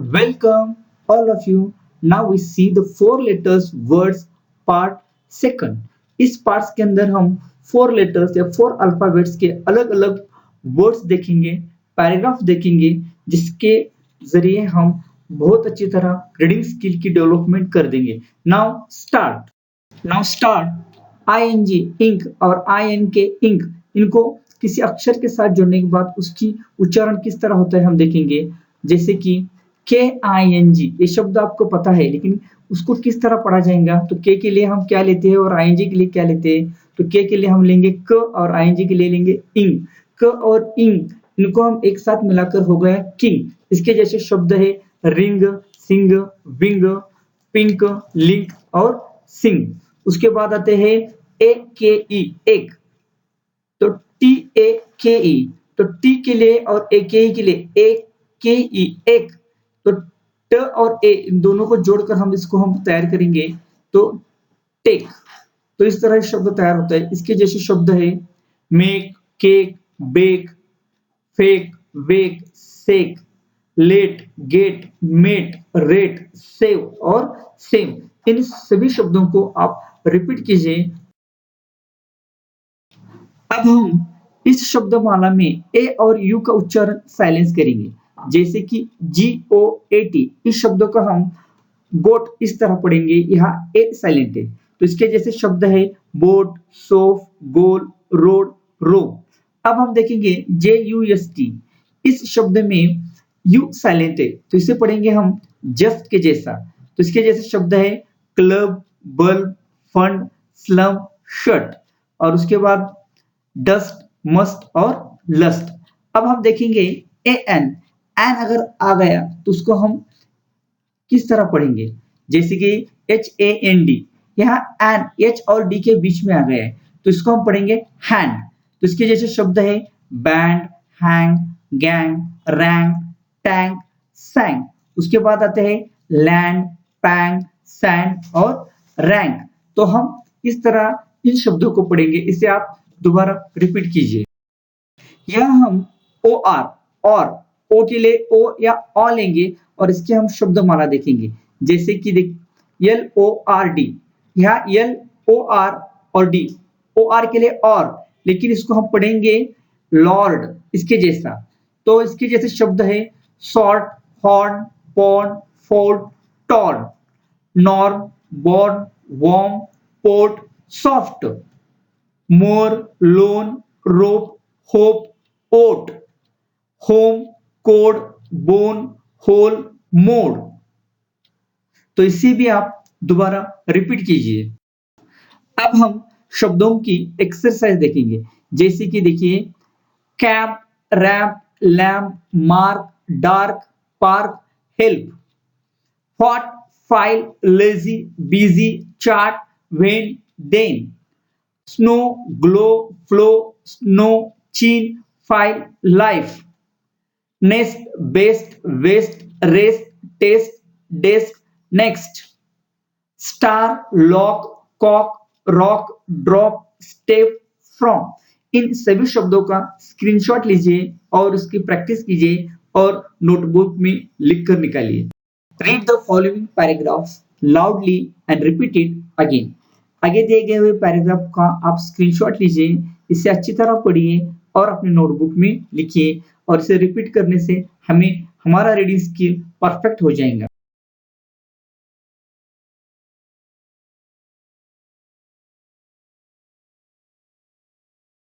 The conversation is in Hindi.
Welcome all of you. Now we see the four letters words part second. इस पार्ट्स के अंदर हम फोर लेटर्स या फोर अल्फाबेट्स के अलग अलग वर्ड्स देखेंगे, पैराग्राफ देखेंगे, जिसके जरिए हम बहुत अच्छी तरह रीडिंग स्किल की डेवलपमेंट कर देंगे। नाउ स्टार्ट आईएनजी इंक और आईएन के इंक, इनको किसी अक्षर के साथ जोड़ने के बाद उसकी उच्चारण किस तरह होता है हम देखेंगे। जैसे कि KING, ये शब्द आपको पता है, लेकिन उसको किस तरह पढ़ा जाएगा। तो के लिए हम क्या लेते हैं और ING के लिए क्या लेते हैं। तो के लिए हम लेंगे क और ING के लिए लेंगे इंग। क और इंग, इनको हम एक साथ मिलाकर हो गया किंग। इसके जैसे शब्द है रिंग, सिंग, विंग, पिंक, लिंक और सिंग। उसके बाद आते हैं AKE एक, तो TAKE, तो टी के लिए और AKE के लिए AKE एक, तो ट और ए इन दोनों को जोड़कर हम तैयार करेंगे तो टेक। तो इस तरह शब्द तैयार होता है। इसके जैसे शब्द है make, cake, bake, fake, wake, sake, late, gate, mate, rate, save और सेम। इन सभी शब्दों को आप रिपीट कीजिए। अब हम इस शब्दमाला में ए और यू का उच्चारण साइलेंस करेंगे। जैसे कि GOAT, इस शब्दों का हम गोट इस तरह पढ़ेंगे, यहाँ ए साइलेंट है। तो इसके जैसे शब्द है बोट, सोफ, गोल, रोड, रो। अब हम देखेंगे JUST, इस शब्द में यू साइलेंट है, तो इसे पढ़ेंगे हम जस्ट के जैसा। तो इसके जैसे शब्द है club, bulb, fund, slum, shirt. और उसके बाद डस्ट, मस्ट और लस्ट। अब हम देखेंगे एन अगर आ गया तो उसको हम किस तरह पढ़ेंगे। जैसे कि HAND, यहाँ एन H और D के बीच में आ गया है, तो इसको हम पढ़ेंगे हैंड। तो इसके जैसे शब्द है band, hang, gang, wrong, tank, सैंग। उसके बाद आते हैं लैंड, पैंग, सैंड और रैंक। तो हम इस तरह इन शब्दों को पढ़ेंगे। इसे आप दोबारा रिपीट कीजिए। यहाँ हम OR और ओ के लिए ओ या ऑ लेंगे और इसके हम शब्दमाला देखेंगे। जैसे कि देख LORD, यहाँ LOR और D, OR के लिए और, लेकिन इसको हम पढ़ेंगे लॉर्ड इसके जैसा। तो इसके जैसे शब्द है short, horn, pond, fold, torn, norm, born, warm, port, soft, more, loan, rope, hope, oat, home, code, bone, hole, mode. तो इसे भी आप दोबारा रिपीट कीजिए। अब हम शब्दों की एक्सरसाइज देखेंगे। जैसे कि देखिए cap, rap, lamp, mark, dark, park, help, hot, file, lazy, busy, chart, when, then, snow, glow, flow, snow, chin, file, life, nest, best, west, rest, test, desk, next, star, lock, cock, rock, drop, step, from. इन सभी शब्दों का स्क्रीनशॉट लीजिए और उसकी प्रैक्टिस कीजिए और नोटबुक में लिखकर निकालिए। Read the following paragraphs loudly and repeat it again. आगे दिए गए हुए पैराग्राफ का आप स्क्रीनशॉट लीजिए, इसे अच्छी तरह पढ़िए और अपने नोटबुक में लिखिए और इसे रिपीट करने से हमें हमारा रीडिंग स्किल परफेक्ट हो जाएगा।